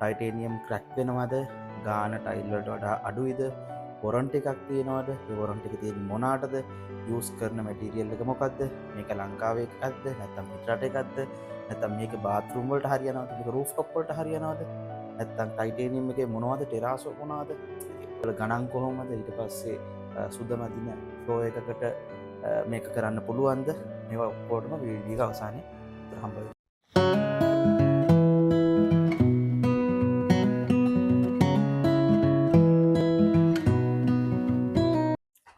Titanium crack වෙනවද ගාන ටයිල්ලට වඩා අඩුයිද වොරන්ටි එකක් තියෙනවද ඒ වොරන්ටි එක තියෙන මොනාටද යූස් කරන මැටීරියල් එක මොකක්ද මේක ලංකාවේ එකක්ද නැත්නම් පිටරට එකක්ද නැත්නම් මේක බාත්රූම් වලට හරියනවද මේක රූෆ් টොප් වලට හරියනවද නැත්නම් ටයිටේනියම් එකේ මොනවද ටෙරාසෝ මොනවද වල ගණන් කොහොමද ඊට පස්සේ සුද මදින ෆ්ලෝ එකකට මේක කරන්න පුළුවන්ද මේවා ඔක්කොටම වීඩියෝ එක අවසානයේ හම්බ වෙනවා.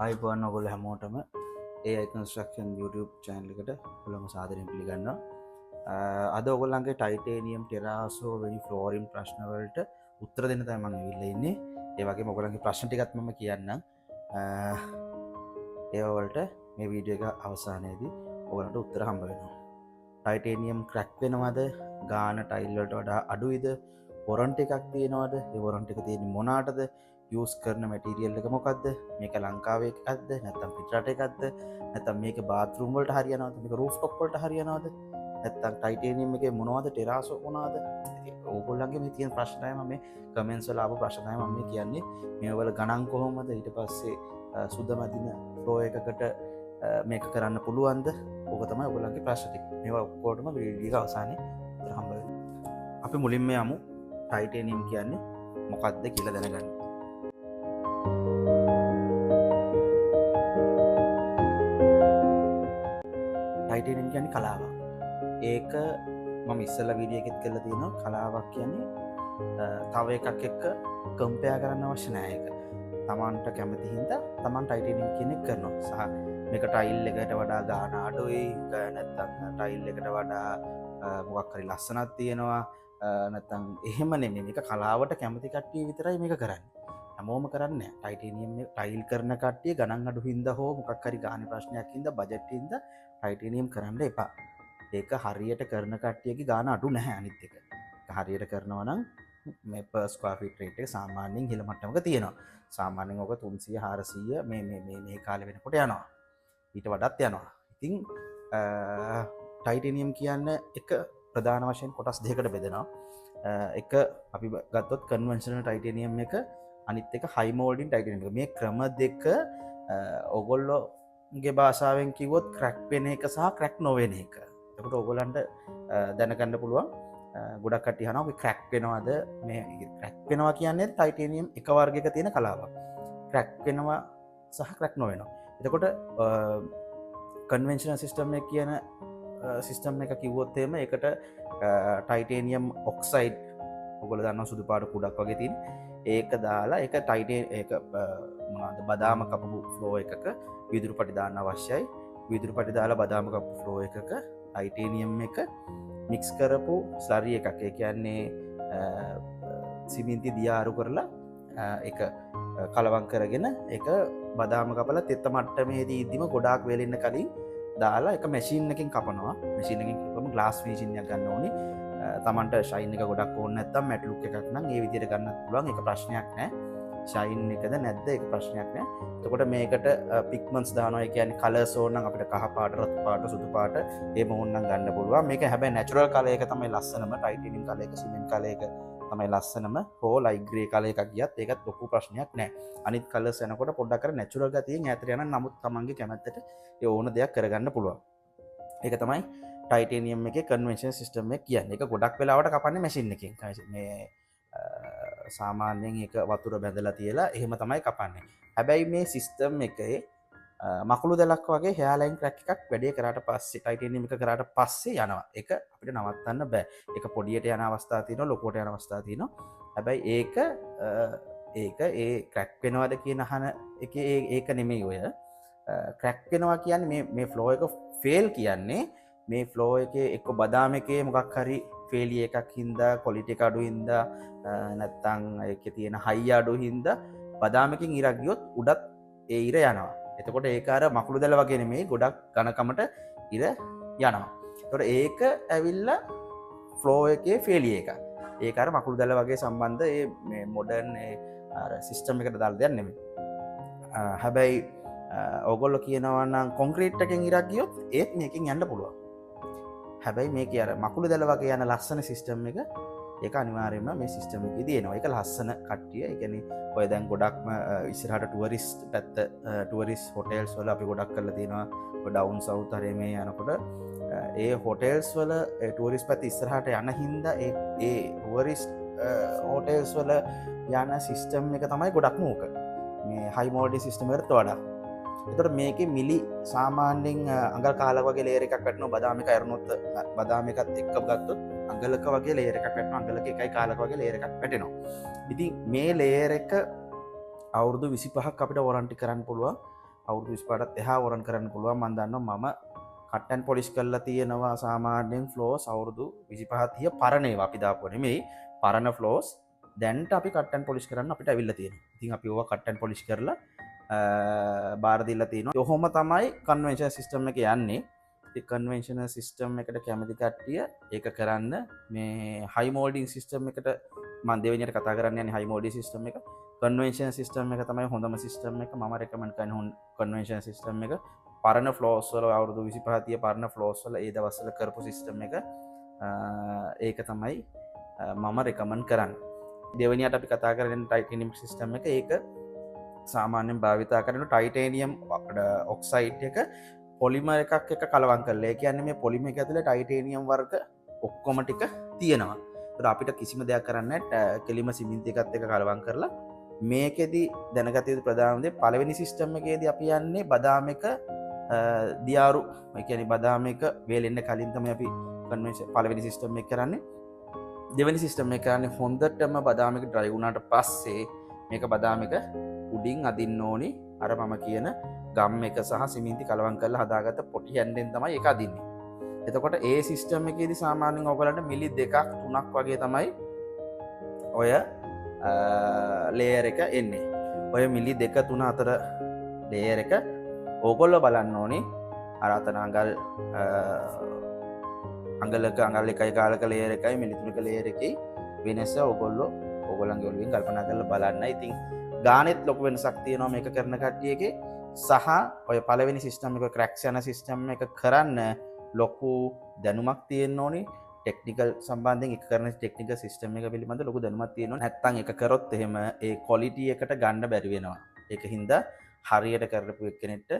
අයිබෝන් ඔයගොල්ලෝ හැමෝටම AI Construction YouTube channel එකට ඔයගොල්ලෝම සාදරයෙන් පිළිගන්නවා. අද ඔයගොල්ලන්ගේ ටයිටේනියම් ටෙරාසෝ වැනි ෆ්ලෝරින් ප්‍රශ්න වලට උත්තර දෙන්න තමයි මම ඇවිල්ලා ඉන්නේ. ඒ වගේම ඔයගොල්ලන්ගේ ප්‍රශ්න ටිකත් මම කියන්නම්. ඒ වලට මේ වීඩියෝ එක අවසානයේදී ඔයගොල්ලන්ට උත්තර හම්බ වෙනවා. ටයිටේනියම් ක්‍රැක් වෙනවද? ගාන ටයිල් වලට වඩා අඩුයිද? වොරන්ටි එකක් තියෙනවද? ඒ වොරන්ටි එක තියෙන්නේ මොනාටද? යූස් කරන මැටීරියල් එක මොකක්ද මේක ලංකාවේ එකක්ද නැත්නම් පිටරට එකක්ද නැත්නම් මේක බාත්රූම් වලට හරියනවද මේක රූෆ් টොප් වලට හරියනවද නැත්නම් ටයිටේනියම් එකේ මොනවද ටෙරාසෝ මොනවද ඕගොල්ලන්ගේ මේ තියෙන ප්‍රශ්න තමයි මම මේ කමෙන්ට්ස් වල ආපු ප්‍රශ්න තමයි මම මේ කියන්නේ මේවල ගණන් කොහොමද ඊට පස්සේ සුද මදින ෆ්ලෝ එකකට මේක කරන්න පුළුවන්ද ඕක තමයි ඔයගොල්ලන්ගේ ප්‍රශ්න ටික මේවා ඔක්කොටම වීඩියෝ එක අවසානයේ උත්තර හම්බ වෙනවා අපි මුලින්ම යමු ටයිටේනියම් කියන්නේ මොකක්ද කියලා දැනගන්න ටයිටේනියම් කියන්නේ කලාවක්. ඒක මම ඉස්සෙල්ලා වීඩියෝ එකෙත් කරලා තියෙනවා කලාවක් කියන්නේ තව එකක් එක්ක කම්පෙයාර් කරන්න අවශ්‍ය නැහැ ඒක. Tamanට කැමති හින්දා Taman ටයිටේනියම් කියන එක කරනවා. සහ මේක ටයිල් එකට වඩා ගාන අඩුයි නැත්නම් ටයිල් එකට වඩා මොකක් හරි ලස්සනක් තියෙනවා නැත්නම් එහෙම නෙමෙයි. මේක කලාවට කැමති කට්ටිය විතරයි මේක කරන්නේ. හැමෝම කරන්නේ නැහැ. ටයිටේනියම් ටයිල් කරන කට්ටිය ගණන් අඩු හින්දා හෝ මොකක් හරි ගානේ ප්‍රශ්නයක් හින්දා බජට් හින්දා ටයිටේනියම් කරන්න එපා. ඒක හරියට කරන කට්ටියගේ ගාන අඩු නැහැ අනිත් එක. හරියට කරනවා නම් මේ per square feet rate එක සාමාන්‍යයෙන් ඉහළ මට්ටමක තියෙනවා. සාමාන්‍යයෙන් ඔක 300 400 මේ කාලේ වෙනකොට යනවා. ඊට වඩාත් යනවා. ඉතින් ටයිටේනියම් කියන්නේ එක ප්‍රධාන වශයෙන් කොටස් දෙකකට බෙදෙනවා. එක අපි ගත්තොත් කන්වෙන්ෂනල් ටයිටේනියම් එක අනිත් එක හයි මෝල්ඩින් ටයිටේනියම් එක. මේ ක්‍රම දෙක ඔයගොල්ලෝ ගේ භාෂාවෙන් කිව්වොත් ක්‍රැක් වෙන එක සහ ක්‍රැක් නොවෙන එක. එතකොට ඔයගොල්ලන්ට දැනගන්න පුළුවන් ගොඩක් කට්ටිය අහනවා ඔය ක්‍රැක් වෙනවද මේ ක්‍රැක් වෙනවා කියන්නේ ටයිටේනියම් එක වර්ගයක තියෙන කලාවක්. ක්‍රැක් වෙනවා සහ ක්‍රැක් නොවෙනවා. එතකොට කන්වෙන්ෂනල් සිස්ටම් එක කියන සිස්ටම් එක කිව්වොත් එහෙම ඒකට ටයිටේනියම් ඔක්සයිඩ් ඔයගොල්ලෝ දන්නවා සුදු පාට කුඩක් වගේ තියෙන ඒක දාලා ඒක ඒක මොනවද බදාම කපපු ෆ්ලෝ එකක විදුරු පටි දාන්න අවශ්‍යයි. විදුරු පටි දාලා බදාම කපපු ෆ්ලෝ එකක ටයිටේනියම් එක මික්ස් කරපු ස්ලරි එකක්. ඒ කියන්නේ සිමෙන්ති දියාරු කරලා ඒක කලවම් කරගෙන ඒක බදාම කපලා තෙත මට්ටමේදී ඉදීම ගොඩාක් වෙලෙන්න කලින් දාලා එක මැෂින් එකකින් කපනවා. මැෂින් එකකින් කපම ග්ලාස් ෆිනිෂින් එකක් ගන්න ඕනේ. තමන්ට ෂයින් එක ගොඩක් ඕනේ නැත්නම් මැට් ලුක් එකක් නම් ඒ විදිහට ගන්නත් පුළුවන්. ඒක ප්‍රශ්නයක් නෑ. ෂයින් එකද නැද්ද ඒක ප්‍රශ්නයක් නෑ. එතකොට මේකට පිග්මන්ට්ස් දානවා. ඒ කියන්නේ කලර්ස් ඕන නම් අපිට කහ පාට, රතු පාට, සුදු පාට එහෙම ඕන නම් ගන්න පුළුවන්. මේක හැබැයි නැචරල් කලර් එක තමයි ලස්සනම. ටයිටේනියම් කලර් එක, සිමෙන්ට් කලර් එක තමයි ලස්සනම. හෝ ලයිට් ග්‍රේ කලර් එකක් ගියත් ඒකත් ලොකු ප්‍රශ්නයක් නෑ. අනිත් කලර්ස් යනකොට පොඩ්ඩක් අර නැචරල් ගතියෙන් ඈතට යන නමුත් තමන්ගේ කැමැත්තට ඒ ඕන දෙයක් කරගන්න පුළුවන්. ඒක තමයි ටයිටේනියම් එකේ කන්වෙන්ෂනල් සිස්ටම් එක කියන්නේ. ඒක ගොඩක් වෙලාවට කපන්නේ මැෂින් එකකින්. මේ සාමාන්‍යයෙන් ඒක වතුර බැඳලා තියලා එහෙම තමයි කපන්නේ. හැබැයි මේ සිස්ටම් එකේ මකුළු දැලක් වගේ හෙයාලයින් ක්‍රැක් එකක් වැඩේ කරාට පස්සේ ටයිටේනියම් එක කරාට පස්සේ යනවා. ඒක අපිට නවත්තන්න බෑ. ඒක පොඩියට යන අවස්ථා තියෙනවා, ලොකුවට යන අවස්ථා තියෙනවා. හැබැයි ඒක ඒ ක්‍රැක් වෙනවද කියන අහන එකේ ඒක නෙමෙයි ඔය. ක්‍රැක් වෙනවා කියන්නේ මේ ෆ්ලෝ එක ෆේල් කියන්නේ මේ ෆ්ලෝ එකේ එක්ක බදාම එකේ මොකක් හරි ෆේලිය එකක් හින්දා ක්වොලිටි එක අඩු හින්දා නැත්තම් ඒකේ තියෙන හයි අඩු හින්දා බදාම එකකින් ඉරක් ගියොත් උඩත් ඒ ඉර යනවා. එතකොට ඒක අර මකුළු දැල වගේ නෙමෙයි ගොඩක් ඝනකමට ඉර යනවා. එතකොට ඒක ඇවිල්ලා ෆ්ලෝ එකේ ෆේලිය එක. ඒක අර මකුළු දැල වගේ සම්බන්ධ මේ මොඩර්න් අර සිස්ටම් එකට දාලා දෙයක් නෙමෙයි. හැබැයි ඔයගොල්ලෝ කියනවා නම් කොන්ක්‍රීට් එකෙන් ඉරක් ගියොත් ඒත් මේකෙන් යන්න පුළුවන්. හැබැයි මේක අර මකුළු දැල වගේ යන ලස්සන සිස්ටම් එක ඒක අනිවාර්යයෙන්ම මේ සිස්ටම් එකේ තියෙනවා. ඒක ලස්සන කට්ටිය. ඒ කියන්නේ ඔය දැන් ගොඩක්ම ඉස්සරහට ටුවරිස්ට් පැත්ත ටුවරිස්ට් හොටෙල්ස් වල අපි ගොඩක් කරලා තියෙනවා. ඔය ඩවුන් සවුත් හරේ මේ යනකොට ඒ හොටෙල්ස් වල ටුවරිස්ට් පැත්ත ඉස්සරහට යන හින්දා ඒ ටුවරිස්ට් හොටෙල්ස් වල යන සිස්ටම් එක තමයි ගොඩක්ම ඕක. මේ හයි මෝඩි සිස්ටම් එකට වඩා. එතකොට මේකේ මිලි සාමාන්‍යයෙන් අඟල් කාලක් වගේ ලේයර් එකක් වැටෙනවා. බදාම එක අරනොත් බදාම එකත් එක්ක ගත්තොත් අඟලක වගේ ලේයර් එකක් වැටෙනවා. අඟලක එකයි කාලක වගේ ලේයර් එකක් වැටෙනවා. ඉතින් මේ ලේයර් එක අවුරුදු 25ක් අපිට වොරන්ටි කරන්න පුළුවන්. අවුරුදු 25ටත් එහා වොරන්ටි කරන්න පුළුවන්. මම දන්නවා මම කට් ඇන්ඩ් පොලිෂ් කරලා තියෙනවා සාමාන්‍යයෙන් ෆ්ලෝස් අවුරුදු 25 30 පරණ ඒවා අපි දාපුවා නෙමෙයි. පරණ ෆ්ලෝස් දැන්ට අපි කට් ඇන්ඩ් පොලිෂ් කරන්න අපිට අවිල්ලා තියෙනවා. ඉතින් අපි ඕවා කට් ඇන්ඩ් පොලිෂ් කරලා බාර දීලා තියෙනවා. ඔහොම තමයි කන්වෙන්ෂනල් සිස්ටම් එක යන්නේ. ඉතින් කන්වෙන්ෂනල් සිස්ටම් එකට කැමති කට්ටිය ඒක කරන්න. මේ හයි මෝල්ඩින් සිස්ටම් එකට මම දෙවෙනියට කතා කරන්න යන්නේ හයි මෝල්ඩින් සිස්ටම් එක. කන්වෙන්ෂනල් සිස්ටම් එක තමයි හොඳම සිස්ටම් එක. මම රෙකමන්ඩ් කරන කන්වෙන්ෂනල් සිස්ටම් එක. පරණ ෆ්ලෝස් වල අවුරුදු 25 30 පරණ ෆ්ලෝස් වල ඒ දවස්වල කරපු සිස්ටම් එක ඒක තමයි මම රෙකමන්ඩ් කරන්නේ. දෙවෙනියට අපි කතා කරන්නේ ටයිටේනියම් සිස්ටම් එක. ඒක සාමාන්‍යයෙන් භාවිතා කරන ටයිටේනියම් ඔක්සයිඩ් එක පොලිමර් එකක් එක කලවම් කරලා. ඒ කියන්නේ මේ පොලිමර් එක ඇතුලේ ටයිටේනියම් වර්ග ඔක්කොම ටික තියෙනවා. ඒත් අපිට කිසිම දෙයක් කරන්න නැහැ. කෙලිම සිමෙන්ති එකත් එක්ක කලවම් කරලා මේකෙදි දැනගත යුතු ප්‍රධාන දේ පළවෙනි සිස්ටම් එකේදී අපි යන්නේ බදාම එක දියාරු. ඒ කියන්නේ බදාම එක වේලෙන්න කලින් තමයි අපි කන්වෙන්ෂන් පළවෙනි සිස්ටම් එක කරන්නේ. දෙවෙනි සිස්ටම් එක කරන්නේ හොඳටම බදාම එක ඩ්‍රයි වුණාට පස්සේ මේක බදාම එක උඩින් අදින්න ඕනි. අර මම කියන ගම් එක සහ සිමෙන්ති කලවම් කරලා හදාගත්ත පොටි හැන්ඩෙන් තමයි ඒක අදින්නේ. එතකොට ඒ සිස්ටම් එකේදී සාමාන්‍යයෙන් ඔයගලන්ට මිලි 2ක් 3ක් වගේ තමයි ඔය ලේයර් එක එන්නේ. ඔය මිලි 2 3 අතර ලේයර් එක ඕගොල්ලෝ බලන්න ඕනි. අර අතන අඟලක අඟල් එකයි කාලක ලේයර් එකයි මිලි 3ක ලේයර් එකයි වෙනස ඕගොල්ලන්ගේ ඔළුවෙන් කල්පනා කරලා බලන්න. ඉතින් ගානෙත් ලොකු වෙනසක් තියෙනවා මේක කරන කට්ටියගේ සහ ඔය පළවෙනි සිස්ටම් එක ක්‍රැක්ස් යන සිස්ටම් එක කරන්න ලොකු දැනුමක් තියෙන්න ඕනි. ටෙක්නිකල් සම්බන්ධයෙන් එක කරන ටෙක්නිකල් සිස්ටම් එක පිළිබඳ ලොකු දැනුමක් තියෙන්න ඕනේ. නැත්නම් එක කරොත් එහෙම ඒ ක්වොලිටි එකට ගන්න බැරි වෙනවා. ඒක හින්දා හරියට කරපු එක්කෙනෙක්ට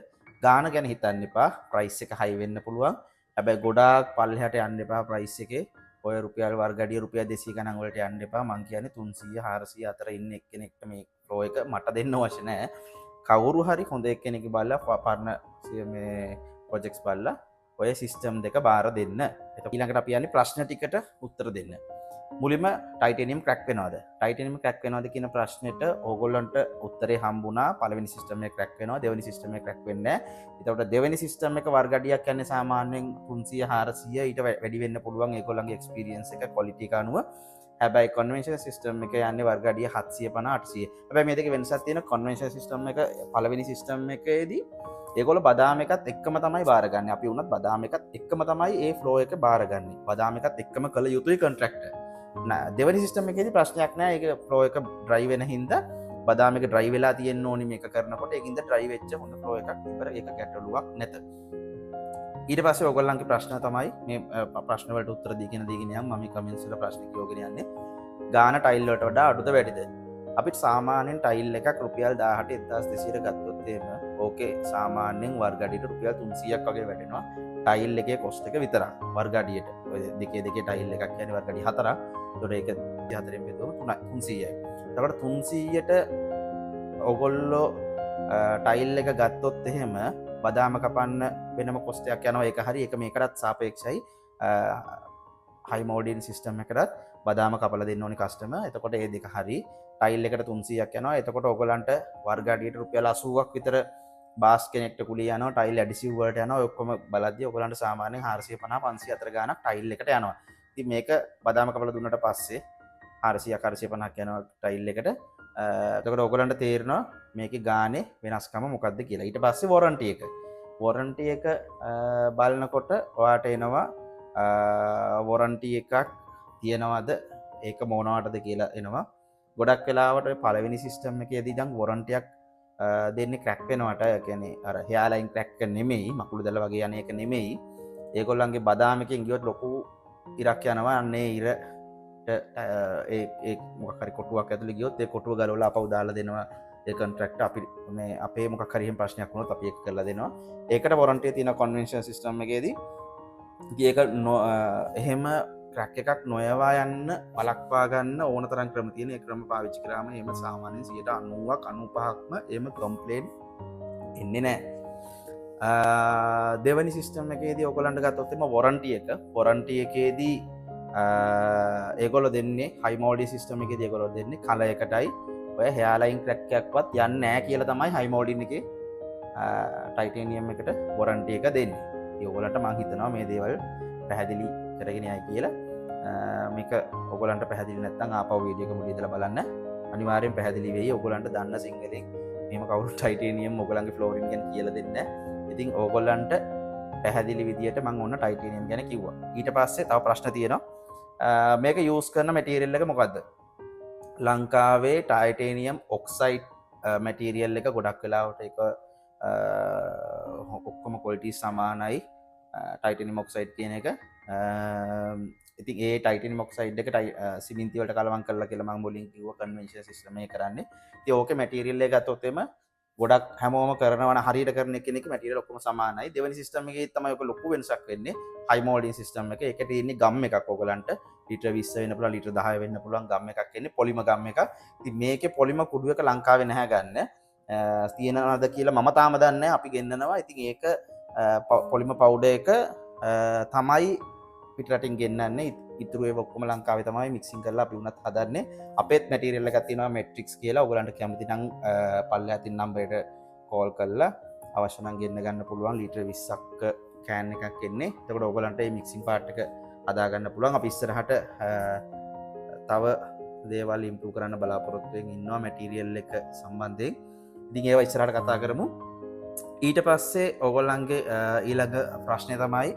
ගාන ගැන හිතන්න එපා. ප්‍රයිස් එක හයි වෙන්න පුළුවන්. හැබැයි ගොඩාක් පල්ලෙහාට යන්න එපා ප්‍රයිස් එකේ. ඔය රුපියල් වර්ගඩිය රුපියල් 200 ගණන් වලට යන්න එපා. මං කියන්නේ 300 400 අතර ඉන්න එක්කෙනෙක්ට මේ ෆ්ලෝ එක මට දෙන්න අවශ්‍ය නැහැ. කවුරු හරි හොඳ එක්කෙනෙක් බලලා පරණ මේ ප්‍රොජෙක්ට්ස් බලලා ඔය සිස්ටම් දෙක බාර දෙන්න. එතකොට ඊළඟට අපි යන්නේ ප්‍රශ්න ටිකට උත්තර දෙන්න. මුලින්ම ටයිටේනියම් ක්‍රැක් වෙනවද? ටයිටේනියම් ක්‍රැක් වෙනවද කියන ප්‍රශ්නෙට ඕගොල්ලන්ට උත්තරේ හම්බුණා. පළවෙනි සිස්ටම් එක ක්‍රැක් වෙනවා, දෙවෙනි සිස්ටම් එක ක්‍රැක් වෙන්නේ නැහැ. එතකොට දෙවෙනි සිස්ටම් එක වර්ගඩියක් කියන්නේ සාමාන්‍යයෙන් 300 400 ඊට වැඩි වෙන්න පුළුවන් ඒගොල්ලන්ගේ එක්ස්පීරියන්ස් එක ක්වොලිටි එක අනුව. හැබැයි කන්වෙන්ෂනල් සිස්ටම් එක යන්නේ වර්ගඩිය 750 800. හැබැයි මේ දෙකේ වෙනසක් තියෙනවා. කන්වෙන්ෂනල් සිස්ටම් එක පළවෙනි සිස්ටම් එකේදී ඒගොල්ලෝ බදාම එකත් එක්කම තමයි බාරගන්නේ. අපි වුණත් බදාම එකත් එක්කම තමයි ඒ ෆ්ලෝ එක බාරගන්නේ. බදාම එකත් එක්කම කළ යුතුයි කොන්ට්‍රැක්ටර්. දෙවනි සිස්ටම් එකේදී ප්‍රශ්නයක් නැහැ. ඒක ෆ්ලෝ එක ඩ්‍රයි වෙන හින්දා බදාම එක ඩ්‍රයි වෙලා තියෙන්න ඕනි මේක කරනකොට. ඒකින්ද ඩ්‍රයි වෙච්ච හොඳ ෆ්ලෝ එකක් ඉවර. ඒක ගැටලුවක් නැත. ඊට පස්සේ ඔයගොල්ලන්ගේ ප්‍රශ්න තමයි මේ ප්‍රශ්න වලට උත්තර දීගෙන යන්න මම කමෙන්ට්ස් වල ප්‍රශ්න කියවගෙන යන්නේ. ගාන ටයිල් වලට වඩා අඩුද වැඩිද? අපිට සාමාන්‍යයෙන් ටයිල් එකක් රුපියල් 18 1200 ගත්තොත් එහෙම ඕකේ සාමාන්‍යයෙන් වර්ගඩියට රුපියල් 300ක් වගේ වැටෙනවා. ටයිල් එකේ කොස්ට් එක විතරක් වර්ගඩියට. ඔය දෙකේ තයිල් එකක් කියන්නේ වර්ගඩි 4ක්. ඒතකොට ඒක 4ෙන් බෙදුවම 300යි. එතකොට 300ට ඔයගොල්ලෝ ටයිල් එක ගත්තොත් එහෙම බදාම කපන්න වෙනම කොස්ට් එකක් යනවා. ඒක හරි. ඒක මේකටත් සාපේක්ෂයි. හයි මෝඩින් සිස්ටම් එකටත් බදාම කපලා දෙන්න ඕනි කස්ටමර්. එතකොට ඒ දෙක හරි. ටයිල් එකට 300ක් යනවා. එතකොට ඔයගලන්ට වර්ගඩියට රුපියල් 80ක් විතර බාස් කෙනෙක්ට කුලිය යනවා. ටයිල් ඇඩිසිව් වලට යනවා. ඔය ඔක්කොම බලද්දී ඔයගලන්ට සාමාන්‍යයෙන් 450 500 අතර ගාණක් ටයිල් එකට යනවා. ඉතින් මේක බදාම කපලා දුන්නට පස්සේ 400ක් 450ක් යනවා ටයිල් එකට. එතකොට ඔයගලන්ට තේරෙනවා මේකේ ගානේ වෙනස්කම මොකක්ද කියලා. ඊට පස්සේ වොරන්ටි එක බලනකොට ඔයාට එනවා වොරන්ටි එකක් තියෙනවද ඒක මොනවටද කියලා එනවා. ගොඩක් වෙලාවට පළවෙනි සිස්ටම් එකේදී දැන් වොරන්ටියක් දෙන්නේ ක්‍රැක් වෙනවට. ඒ කියන්නේ අර හෙයා ලයින් ක්‍රැක් එක නෙමෙයි, මකුළු දැල වගේ යන එක නෙමෙයි. ඒගොල්ලන්ගේ බදාම එකෙන් ගියොත් ලොකු ඉරක් යනවා. අන්නේ ඉර මොකරි කොටුවක් ඇතුළේ ගියොත් ඒ කොටුව ගලවලා අපව දාලා දෙනවා ඒ කොන්ට්‍රැක්ට් අපි මේ අපේ මොකක් හරි එහෙම ප්‍රශ්නයක් වුණොත් අපි ඒක කරලා දෙනවා. ඒකට වොරන්ටි තියෙන කන්වෙන්ෂන් සිස්ටම් එකේදී ඉතින් ඒක එහෙම ක්‍රැක් එකක් නොයවා යන්න වළක්වා ගන්න ඕන තරම් ක්‍රම තියෙන. ඒ ක්‍රම පාවිච්චි කරාම එහෙම සාමාන්‍යයෙන් 90ක් 95ක්ම එහෙම කම්ප්ලේන්ට් එන්නේ නැහැ. දෙවනි සිස්ටම් එකේදී ඔයගොල්ලන්ට ගත්තොත් එම වොරන්ටි එකේදී ඒගොල්ලෝ දෙන්නේ හයි මෝඩි සිස්ටම් එකේදී ඒගොල්ලෝ දෙන්නේ කල එකටයි ඔය හෙයාලයින් ක්‍රැක් එකක්වත් යන්නේ නැහැ කියලා තමයි හයි මෝඩින් එකේ ටයිටේනියම් එකට වොරන්ටි එක දෙන්නේ. ඉතින් ඔයගොල්ලන්ට මම හිතනවා මේ දේවල් පැහැදිලි කරගෙන යයි කියලා. මේක ඔයගොල්ලන්ට පැහැදිලි නැත්නම් ආපහු වීඩියෝ එක මුලින් ඉඳලා බලන්න. අනිවාර්යෙන් පැහැදිලි වෙයි. ඔයගොල්ලන්ට දන්න සිංහලෙන් මෙහෙම කවුරු ටයිටේනියම් ඔයගොල්ලන්ගේ ෆ්ලෝරින් ගැන කියලා දෙන්නේ නැහැ. ඉතින් ඕගොල්ලන්ට පැහැදිලි විදියට මම ඔන්න ටයිටේනියම් ගැන කිව්වා. ඊට පස්සේ තව ප්‍රශ්න තියෙනවා. මේක යූස් කරන මැටීරියල් එක මොකද්ද? ලංකාවේ ටයිටේනියම් ඔක්සයිඩ් මැටීරියල් එක ගොඩක් වෙලාවට ඒක ඔක්කොම ක්වොලිටි සමානයි ටයිටේනියම් ඔක්සයිඩ් කියන එක. ඉතින් ඒ ටයිටේනියම් ඔක්සයිඩ් එක සිමෙන්ති වලට කලවම් කරලා කියලා මම මුලින් කිව්වා කන්වෙන්ෂනල් සිස්ටම් එක කරන්නේ. ඉතින් ඕකේ මැටීරියල් එක ගත්තොත් එම ගොඩක් හැමෝම කරනවන හරියට කරන කෙනෙක් මැටීරියල් ඔක්කොම සමානයි. දෙවෙනි සිස්ටම් එකේ තමයි ඔක ලොකු වෙනසක් වෙන්නේ. හයි මෝල්ඩින් සිස්ටම් එක. ඒකට තියෙන්නේ ගම් එකක් ඔයගලන්ට ලීටර් 20 වෙන්න පුළුවන් ලීටර් 10 වෙන්න පුළුවන් ගම් එකක් එන්නේ පොලිම ගම් එකක්. ඉතින් මේකේ පොලිම කුඩු එක ලංකාවේ නැහැ ගන්න. තියෙනවද කියලා මම තාම දන්නේ නැහැ. අපි ගෙන්නනවා. ඉතින් ඒක පොලිම පවුඩර් එක තමයි පිටරටින් ගෙන්නන්නේ. ඉතුරු ඒවා ඔක්කොම ලංකාවේ තමයි මික්සින් කරලා අපි උනත් හදන්නේ. අපේත් මැටීරියල් එකක් තියෙනවා මෙට්‍රික්ස් කියලා. ඔයගලන්ට කැමති නම් පල්ලෙහා තියෙන නම්බරයට කෝල් කරලා අවශ්‍ය නම් ගෙන්න ගන්න පුළුවන්. ලීටර් 20ක් කෑන් එකක් එන්නේ. එතකොට ඔයගලන්ට මේ මික්සින් පාර්ට් එක හදා ගන්න පුළුවන්. අපි ඉස්සරහට තව දේවල් ඉම්ප්‍රූව් කරන්න බලාපොරොත්තු වෙමින් ඉන්නවා මැටීරියල් එක සම්බන්ධයෙන්. ඉතින් ඒවා ඉස්සරහට කතා කරමු. ඊට පස්සේ ඔයගොල්ලන්ගේ ඊළඟ ප්‍රශ්නය තමයි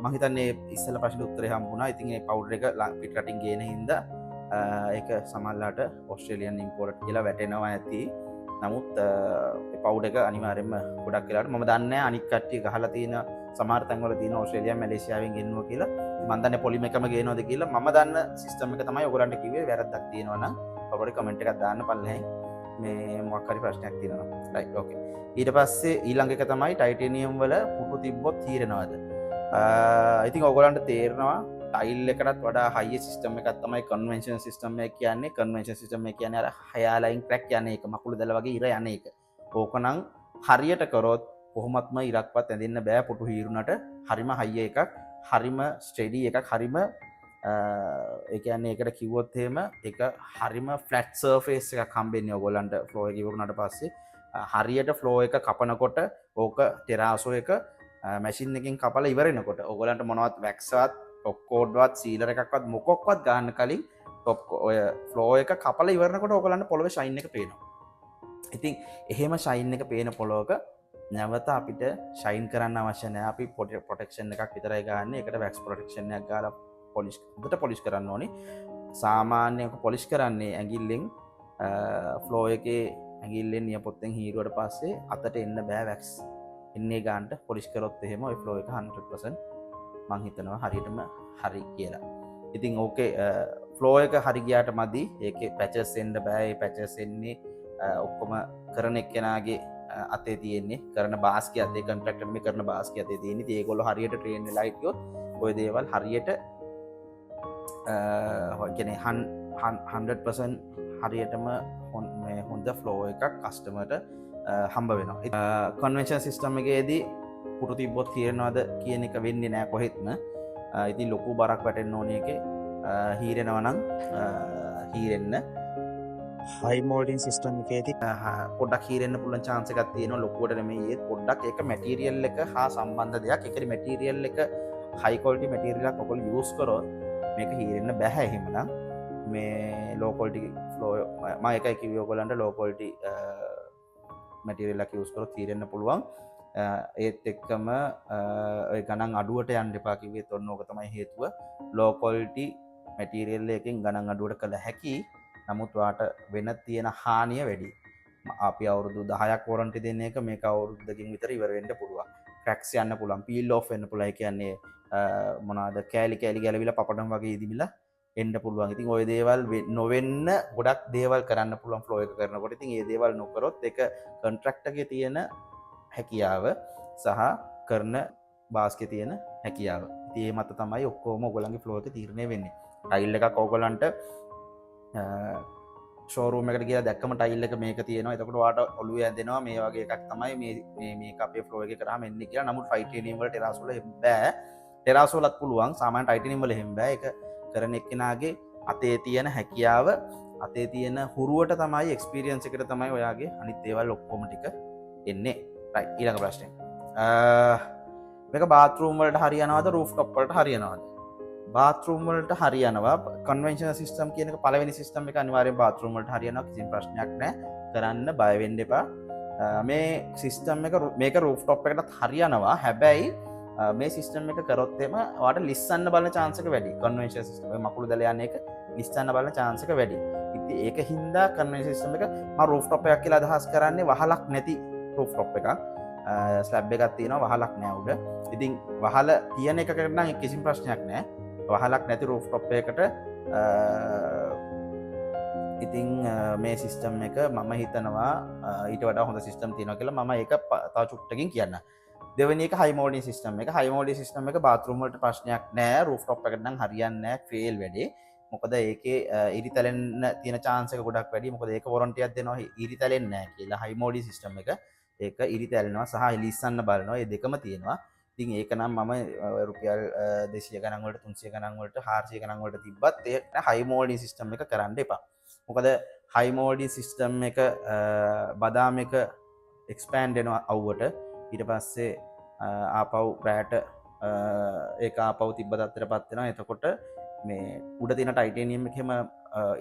මහිතන්නේ ඉස්සල ප්‍රශ්න උත්තරේ හම්බුණා. ඉතින් ඒ පවුඩර් එක පිටරටින් ගේන හින්දා ඒක සමහරලාට ඕස්ට්‍රේලියන් ඉම්පෝර්ට් කියලා වැටෙනවා ඇති. නමුත් පවුඩර් එක අනිවාර්යයෙන්ම ගොඩක් වෙලාවට මම දන්නේ නැහැ අනික් කට්ටිය ගහලා තියෙන සමහර තැන්වල තියෙන ඕස්ට්‍රේලියාව මැලේසියාවෙන් ගෙන්නවා කියලා. මම දන්නේ පොලිම එකම ගේනවද කියලා. මම දන්න සිස්ටම් එක තමයි ඔයගොල්ලන්ට කිව්වේ. වැරද්දක් තියෙනවා නම් ඔයගොල්ලෝ කමෙන්ට් එකක් දාන්න පල්ලෙහෙන්. මේ මොකක් හරි ප්‍රශ්නයක් තියෙනවා. රයිට් ඕකේ. ඊට පස්සේ ඊළඟ එක තමයි ටයිටේනියම් වල පුටු තිබ්බොත් හීරනවද? ඉතින් ඔයගොල්ලන්ට තේරෙනවා ටයිල් එකටත් වඩා හයි සිස්ටම් එකක් තමයි කන්වෙන්ෂනල් සිස්ටම් එක කියන්නේ. කන්වෙන්ෂනල් සිස්ටම් එක කියන්නේ අර හයාලයින් ක්‍රැක් යන්නේ එක මකුළු දැල වගේ ඉර යන්නේ එක. ඕකනම් හරියට කරොත් කොහොමත්ම ඉරක්වත් ඇඳෙන්න බෑ පුටු හීරුනට. හරිම හයි එකක්, හරිම ස්ටෙඩි එකක්, හරිම ඒ කියන්නේ ඒකට කිව්වොත් එහෙම ඒක හරිම ෆ්ලැට් සර්ෆේස් එකක් හම්බෙන්නේ ඔයගොල්ලන්ට ෆ්ලෝ එක ඉවරුනට පස්සේ. හරියට ෆ්ලෝ එක කපනකොට ඕක ටෙරාසෝ එක මැෂින් එකකින් කපලා ඉවරනකොට ඔයගොල්ලන්ට මොනවත් වැක්ස්වත් ඔක්කෝඩ්වත් සීලර් එකක්වත් මොකක්වත් ගන්න කලින් ටොප් ඔය ෆ්ලෝ එක කපලා ඉවරනකොට ඔයගොල්ලන්ට පොළවේ ෂයින් එක පේනවා. ඉතින් එහෙම ෂයින් එක පේන පොළොවක නැවත අපිට ෂයින් කරන්න අවශ්‍ය නැහැ. අපි ප්‍රොටෙක්ෂන් එකක් විතරයි ගන්න. ඒකට වැක්ස් ප්‍රොටෙක්ෂන් එකක් ගාලා පොලිෂ් කරන්න ඕනේ. සාමාන්‍යයෙන් පොලිෂ් කරන්නේ ඇඟිල්ලෙන් ෆ්ලෝ එකේ ඇඟිල්ලෙන් නියපොත්තෙන් හීරුවට පස්සේ අතට එන්න බෑ වැක්ස්. එන්නේ ගන්නට පොලිෂ් කරොත් එහෙම ওই ෆ්ලෝ එක 100% මං හිතනවා හරියටම හරි කියලා. ඉතින් ඕකේ ෆ්ලෝ එක හරි ගියාට මදි. ඒකේ පැචස් එන්න බෑ. ඒ පැචස් එන්නේ ඔක්කොම කරන එක්කෙනාගේ අතේ තියෙන්නේ. කරන බාස්කේ අතේ කොන්ට්‍රැක්ටර් මේ කරන බාස්කේ අතේ තියෙන්නේ. ඉතින් ඒගොල්ලෝ හරියට ට්‍රේන් වෙලා හිටියොත් ওই දේවල් හරියට කියන්නේ 100% හරියටම හොඳ ෆ්ලෝ එකක් කස්ටමර්ට හම්බ වෙනවා. කන්වෙන්ෂන් සිස්ටම් එකේදී පුටු තිබ්බොත් හීරනවද කියන එක වෙන්නේ නැහැ කොහෙත්ම. ඉතින් ලොකු බරක් වැටෙන්න ඕනේ එකේ. හීරෙනවා නම් හීරෙන්න. හයි මෝල්ඩින් සිස්ටම් එකේදී පොඩ්ඩක් හීරෙන්න පුළුවන් chance එකක් තියෙනවා. ලොකුවට නෙමෙයි ඒත් පොඩ්ඩක් ඒක මැටීරියල් එක හා සම්බන්ධ දෙයක්. ඒකේ මැටීරියල් එක හයි ක්වොලිටි මැටීරියල් එකක් ඔයගොල්ලෝ යූස් කරොත් මේක හීරෙන්න බෑ. එහෙමනම් මේ ලෝ ක්වොලිටි ෆ්ලෝ මම එකයි කිව්වේ ඔයගොල්ලන්ට ලෝ ක්වොලිටි මැටීරියල් එකක් යූස් කරොත් හීරෙන්න පුළුවන්. ඒත් එක්කම ඔය ගණන් අඩුවට යන්න එපා කිව්වෙත් ඔන්න ඕක තමයි හේතුව. ලෝ ක්වොලිටි මැටීරියල් එකකින් ගණන් අඩුවට කළ හැකි. නමුත් වාට වෙන තියෙන හානිය වැඩි. අපි අවුරුදු 10ක් වොරන්ටි දෙන එක මේක අවුරුද්දකින් විතර ඉවර වෙන්න පුළුවන්. ක්‍රැක්ස් යන්න පුළුවන් පීල් ඕෆ් වෙන්න පුළුවන්. ඒ කියන්නේ මොනවාද කෑලි කෑලි ගැලවිලා පපඩම් වගේ ඉදිමිලා එන්න පුළුවන්. ඉතින් ওই දේවල් නොවෙන්න ගොඩක් දේවල් කරන්න පුළුවන් ෆ්ලෝ එක කරනකොට. ඉතින් ඒ දේවල් නොකරොත් ඒක කොන්ට්‍රැක්ට් එකේ තියෙන හැකියාව සහ කරන බාස්කේ තියෙන හැකියාව. ඉතින් ඒ මත තමයි ඔක්කොම ඔයගොල්ලන්ගේ ෆ්ලෝ එක තීරණය වෙන්නේ. ටයිල් එකක් ඔයගොල්ලන්ට ෂෝරූම් එකට ගිහලා දැක්කම ටයිල් එක මේක තියෙනවා. එතකොට ඔයාලට ඔළුවේ ඇදෙනවා මේ වගේ එකක් තමයි මේක අපේ ෆ්ලෝ එකේ කරාම එන්නේ කියලා. නමුත් ටයිටේනියම් වල ටෙරාස් වල එහෙම බෑ. ටෙරාස් වලත් පුළුවන්. සාමාන්‍ය ටයිටේනියම් වල එහෙම බෑ. ඒක කරන එක්කෙනාගේ අතේ තියෙන හැකියාව අතේ තියෙන හුරුවට තමයි එක්ස්පීරියන්ස් එකට තමයි ඔයාගේ අනිත් දේවල් ඔක්කොම ටික එන්නේ. රයිට් ඊළඟ ප්‍රශ්නේ. මේක බාත්රූම් වලට හරියනවද රූෆ්ටොප් වලට හරියනවද? බාත්රූම් වලට හරියනවා. කන්වෙන්ෂනල් සිස්ටම් කියන එක පළවෙනි සිස්ටම් එක අනිවාර්යෙන් බාත්රූම් වලට හරියනවා. කිසිම ප්‍රශ්නයක් නැහැ. කරන්න බය වෙන්න එපා. මේ සිස්ටම් එක මේක රූෆ්ටොප් එකටත් හරියනවා. හැබැයි මේ සිස්ටම් එක කරොත් එම ඔයාට ලිස්සන්න බලන chance එක වැඩි. කන්වෙන්ෂනල් සිස්ටම් එක මකුළු දැල යන එක ලිස්සන්න බලන chance එක වැඩි. ඉතින් ඒක හින්දා කන්වෙන්ෂනල් සිස්ටම් එක මම රූෆ්ටොප් එකක් කියලා අදහස් කරන්නේ වහලක් නැති රූෆ්ටොප් එකක්. ස්ලැබ් එකක් තියෙනවා වහලක් නෑ උඩ. ඉතින් වහල තියෙන එකකට නම් කිසිම ප්‍රශ්නයක් නෑ. වහලක් නැති රූෆ්ටොප් එකකට ඉතින් මේ සිස්ටම් එක මම හිතනවා ඊට වඩා හොඳ සිස්ටම් තියෙනවා කියලා. මම ඒක තව චුට්ටකින් කියන්න. දෙවෙනි එක හයි මෝඩින් සිස්ටම් එක. හයි මෝඩින් සිස්ටම් එක බාත්රූම් වලට ප්‍රශ්නයක් නෑ. රූෆ්ටොප් එකට නම් හරියන්නේ නෑ. ෆේල් වැඩේ. මොකද ඒකේ ඉරි තැලෙන්න තියෙන chance එක ගොඩක් වැඩි. මොකද ඒක වොරන්ටි එකක් දෙනවා ඉරි තැලෙන්නේ නෑ කියලා. හයි මෝඩින් සිස්ටම් එක ඒක ඉරි තැලෙනවා සහ ලිස්සන්න බලනවා. මේ දෙකම තියෙනවා. ඉතින් ඒක නම් මම රුපියල් 200 ගණන් වලට 300 ගණන් වලට 400 ගණන් වලට තිබ්බත් ඒ හයි මෝඩින් සිස්ටම් එක කරන්න එපා. මොකද හයි මෝඩින් සිස්ටම් එක බදාම එක එක්ස්පෑන්ඩ් වෙනවා අවුවට. ඊට පස්සේ ආපහු රැට ඒක ආපහු තිබ්බ තත්ත්වයටපත් වෙනවා. එතකොට මේ උඩ තියෙන ටයිටේනියම් එකේම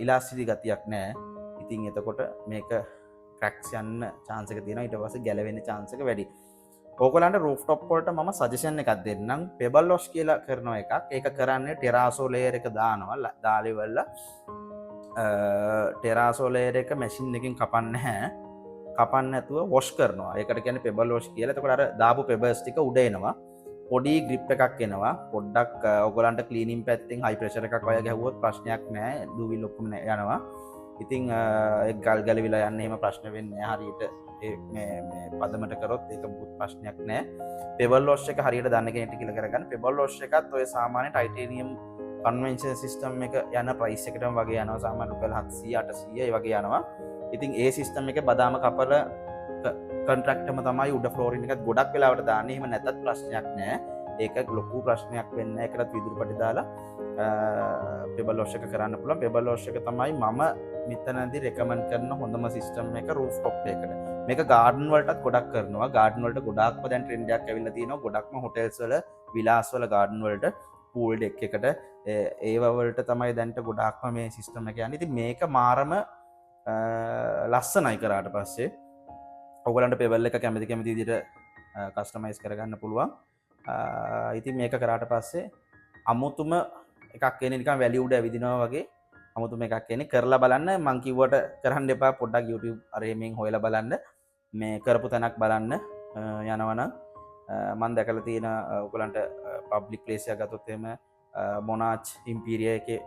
ඉලාස්ටිසිටි ගතියක් නැහැ. ඉතින් එතකොට මේක ක්‍රැක්ස් යන්න chance එක තියෙනවා. ඊට පස්සේ ගැලවෙන්න chance එක වැඩි. ඕගොල්ලන්ට රූෆ්ටොප් වලට මම සජෙෂන් එකක් දෙන්නම්. පෙබල් වොෂ් කියලා කරන එකක්. ඒක කරන්නේ ටෙරාසෝ ලේයර් එක දානවා. දාලෙවල ටෙරාසෝ ලේයර් එක මැෂින් එකකින් කපන්නේ නැහැ. කපන්න නැතුව වොෂ් කරනවා. ඒකට කියන්නේ පෙබල් වොෂ් කියලා. එතකොට අර දාපු පෙබල්ස් ටික උඩ එනවා. පොඩි ග්‍රිප් එකක් එනවා. පොඩ්ඩක් ඕගොල්ලන්ට ක්ලීනින් පැත්තෙන් හයි ප්‍රෙෂර් එකක් වය ගැහුවොත් ප්‍රශ්නයක් නැහැ. දුවිල් ඔක්කොම යනවා. ඉතින් ඒ ගල් ගැලවිලා යන්නේ එහෙම ප්‍රශ්න වෙන්නේ නැහැ. හරියට මේ පදමට කරොත් ඒක බුත් ප්‍රශ්නයක් නෑ. පෙබල් වොෂ් එක හරියට දන්න කෙනෙක්ට කියලා කරගන්න. පෙබල් වොෂ් එකත් ඔය සාමාන්‍ය ටයිටේනියම් කන්වෙන්ෂනල් සිස්ටම් එක යන ප්‍රයිස් එකටම වගේ යනවා. සාමාන්‍ය රුපියල් 700 800 ඒ වගේ යනවා. ඉතින් ඒ සිස්ටම් එක බදාම කපල කොන්ට්‍රැක්ට්ම තමයි උඩ ෆ්ලෝරින් එකත් ගොඩක් වෙලාවට දාන්නේ. එහෙම නැතත් ප්‍රශ්නයක් නෑ. ඒක ලොකු ප්‍රශ්නයක් වෙන්නේ නැහැ. ඒකටත් විදුරු පටි දාලා පෙබල් වොෂ් එක කරන්න පුළුවන්. පෙබල් වොෂ් එක තමයි මම මෙතනදී රෙකමන්ඩ් කරන හොඳම සිස්ටම් එක රූෆ්ටොප් එකකට. මේක ගාඩන් වලටත් ගොඩක් කරනවා. ගාඩන් වලට ගොඩක්ම දැන් ට්‍රෙන්ඩ් එකක් ඇවිල්ලා තියෙනවා. ගොඩක්ම හොටෙල්ස් වල විලාස් වල ගාඩන් වලට පූල් ඩෙක් එකට ඒව වලට තමයි දැන්ට ගොඩක්ම මේ සිස්ටම් එක යන්නේ. ඉතින් මේක මාරම ලස්සනයි කරාට පස්සේ ඔයගලන්ට පෙබල් එක කැමති විදිහට කස්ටමයිස් කරගන්න පුළුවන්. ඉතින් මේක කරාට පස්සේ අමුතුම එකක් එන්නේ නිකන් වැලි උඩ ඇවිදිනවා වගේ අමුතුම එකක් එන්නේ. කරලා බලන්න. මං කිව්වට කරන්න එපා. පොඩ්ඩක් YouTube අරෙමින් හොයලා බලන්න. මේ කරපු තැනක් බලන්න යනවනම් මම දැකලා තියෙන ඔයගලන්ට පබ්ලික් ප්ලේස් එකක් ගත්තොත් එහෙම මොනාච් ඉම්පීරියා එකේ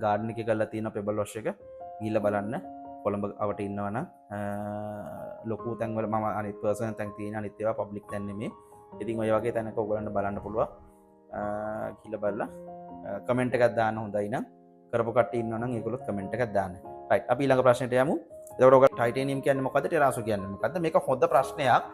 ගාඩන් එකේ කරලා තියෙන පෙබල් වොෂ් එක ගිහිල්ලා බලන්න. කොළඹ අවට ඉන්නවනම් ලොකු තැන් වල මම අනිත් පර්සනල් තැන් තියෙන අනිත් ඒවා පබ්ලික් තැන් නෙමෙයි. ඉතින් ඔය වගේ තැනක ඔයගලන්ට බලන්න පුළුවන්. ගිහිල්ලා බලලා කමෙන්ට් එකක් දාන්න. හොඳයි නම් කරපු කට්ටිය ඉන්නවනම් ඒගොල්ලොත් කමෙන්ට් එකක් දාන්න. රයිට් අපි ඊළඟ ප්‍රශ්නෙට යමු. එතකොට ඔයගොල්ලෝ ටයිටේනියම් කියන්නේ මොකද්ද? ටෙරාසෝ කියන්නේ මොකද්ද? මේක හොඳ ප්‍රශ්නයක්.